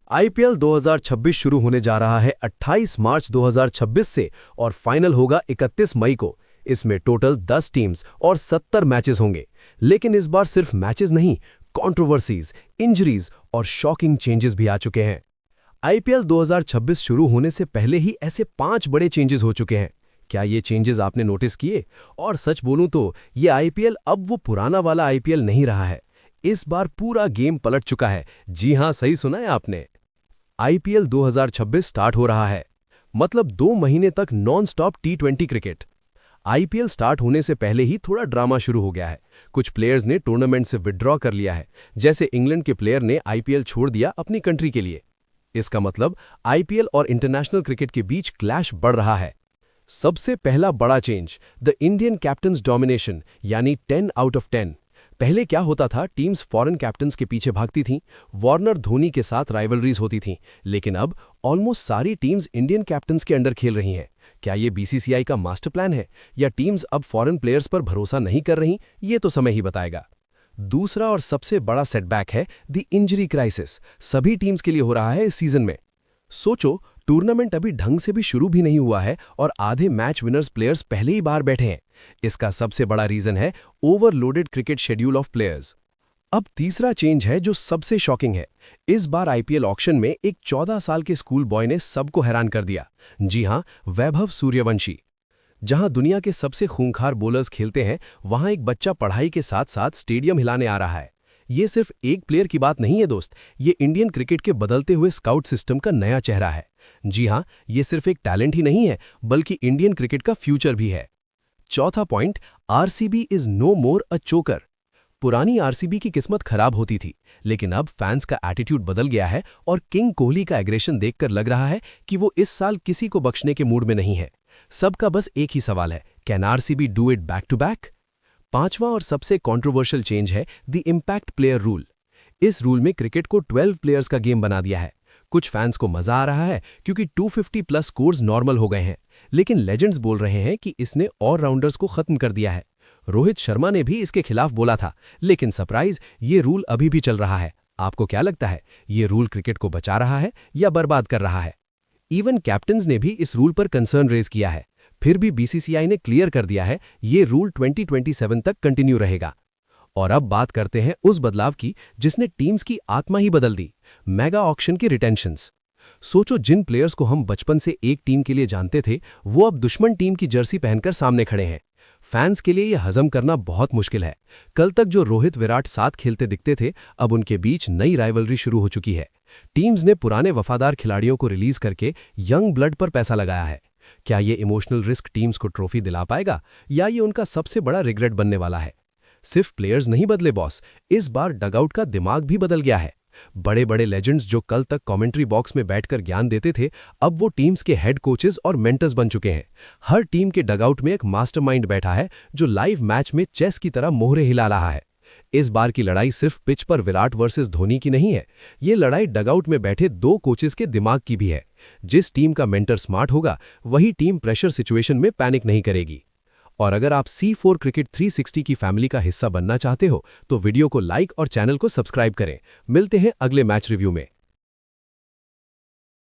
IPL 2026 शुरू होने जा रहा है 28 मार्च 2026 से और फाइनल होगा 31 मई को। इसमें टोटल 10 टीम्स और 70 मैचेस होंगे। लेकिन इस बार सिर्फ मैचेस नहीं, कंट्रोवर्सीज, इंजरीज और शॉकिंग चेंजेस भी आ चुके हैं। आईपीएल 2026 शुरू होने से पहले ही ऐसे 5 बड़े चेंजेस हो चुके हैं। क्या ये चेंजेस आपने नोटिस किए? और सच बोलूं तो ये आईपीएल अब वो पुराना वाला आईपीएल नहीं रहा है। इस बार पूरा गेम पलट चुका है। जी हां, सही सुना है आपने। आईपीएल 2026 स्टार्ट हो रहा है, मतलब 2 महीने तक नॉन स्टॉप टी20 क्रिकेट। आईपीएल स्टार्ट होने से पहले ही थोड़ा ड्रामा शुरू हो गया है। कुछ प्लेयर्स ने टूर्नामेंट से विड्रॉ कर लिया है, जैसे इंग्लैंड के प्लेयर ने आईपीएल छोड़ दिया अपनी कंट्री के लिए। इसका मतलब आईपीएल और इंटरनेशनल क्रिकेट के बीच क्लैश बढ़ रहा है। सबसे पहला बड़ा change, the Indian captains domination, यानी 10 आउट ऑफ 10। पहले क्या होता था, टीम्स फॉरेन कैप्टन्स के पीछे भागती थीं, वार्नर धोनी के साथ राइवलरीज होती थीं, लेकिन अब ऑलमोस्ट सारी टीम्स इंडियन कैप्टन्स के अंडर खेल रही हैं। क्या ये बीसीसीआई का मास्टर प्लान है, या टीम्स अब फॉरेन प्लेयर्स पर भरोसा नहीं कर रही? ये तो समय ही बताएगा। दूसरा और सबसे बड़ा सेटबैक है द इंजरी क्राइसिस। सभी टीम्स के लिए हो रहा है इस सीजन में। सोचो, टूर्नामेंट अभी ढंग से भी शुरू भी नहीं हुआ है और आधे मैच विनर्स प्लेयर्स पहले ही बाहर बैठे हैं। इसका सबसे बड़ा रीजन है overloaded cricket schedule of players. अब तीसरा चेंज है जो सबसे शॉकिंग है। इस बार आईपीएल ऑक्शन में एक 14 साल के स्कूल बॉय ने सबको हैरान कर दिया। जी हां, वैभव सूर्यवंशी। जहां दुनिया के सबसे खूंखार बोलर्स खेलते हैं, वहां एक बच्चा पढ़ाई के साथ साथ स्टेडियम हिलाने आ रहा है। ये सिर्फ एक प्लेयर की बात नहीं है दोस्त, ये इंडियन क्रिकेट के बदलते हुए स्काउट सिस्टम का नया चेहरा है। जी हां, ये सिर्फ एक टैलेंट ही नहीं है, बल्कि इंडियन क्रिकेट का फ्यूचर भी है। चौथा पॉइंट, आरसीबी इज नो मोर अ चोकर। पुरानी आरसीबी की किस्मत खराब होती थी, लेकिन अब फैंस का एटीट्यूड बदल गया है और किंग कोहली का एग्रेशन देखकर लग रहा है कि वो इस साल किसी को बख्शने के मूड में नहीं है। सबका बस एक ही सवाल है, can RCB do it back to back? पांचवा और सबसे कंट्रोवर्शियल चेंज है द इम्पैक्ट प्लेयर रूल। इस रूल में क्रिकेट को 12 प्लेयर्स का गेम बना दिया है। कुछ फैंस को मजा आ रहा है क्योंकि 250 प्लस स्कोर्स नॉर्मल हो गए हैं, लेकिन लेजेंड्स बोल रहे हैं कि इसने ऑलराउंडर्स को खत्म कर दिया है। रोहित शर्मा ने भी इसके खिलाफ बोला था, लेकिन सरप्राइज, ये रूल अभी भी चल रहा है। आपको क्या लगता है, ये रूल क्रिकेट को बचा रहा है या बर्बाद कर रहा है? इवन कैप्टन्स ने भी इस रूल पर कंसर्न रेज किया है, फिर भी बीसीसीआई ने क्लियर कर दिया है ये रूल 2027 तक कंटिन्यू रहेगा। और अब बात करते हैं उस बदलाव की जिसने टीम्स की आत्मा ही बदल दी, मेगा ऑक्शन के रिटेंशंस। सोचो, जिन प्लेयर्स को हम बचपन से एक टीम के लिए जानते थे, वो अब दुश्मन टीम की जर्सी पहनकर सामने खड़े हैं। फैंस के लिए यह हजम करना बहुत मुश्किल है। कल तक जो रोहित विराट साथ खेलते दिखते थे, अब उनके बीच नई राइवलरी शुरू हो चुकी है। टीम्स ने पुराने वफादार खिलाड़ियों को रिलीज करके यंग ब्लड पर पैसा लगाया है। क्या ये इमोशनल रिस्क टीम्स को ट्रॉफी दिला पाएगा, या ये उनका सबसे बड़ा रिग्रेट बनने वाला है? सिर्फ प्लेयर्स नहीं बदले बॉस, इस बार डगआउट का दिमाग भी बदल गया है। बड़े बड़े लेजेंड्स जो कल तक कमेंट्री बॉक्स में बैठकर ज्ञान देते थे, अब वो टीम्स के हेड कोचेस और मेंटर्स बन चुके हैं। हर टीम के डगआउट में एक मास्टरमाइंड बैठा है जो लाइव मैच में चेस की तरह मोहरे हिला रहा है। इस बार की लड़ाई सिर्फ पिच पर विराट वर्सेस धोनी की नहीं है, ये लड़ाई डगआउट में बैठे 2 कोचेस के दिमाग की भी है। जिस टीम का मेंटर स्मार्ट होगा, वही टीम प्रेशर सिचुएशन में पैनिक नहीं करेगी। और अगर आप C4 क्रिकेट 360 की फैमिली का हिस्सा बनना चाहते हो, तो वीडियो को लाइक और चैनल को सब्सक्राइब करें। मिलते हैं अगले मैच रिव्यू में।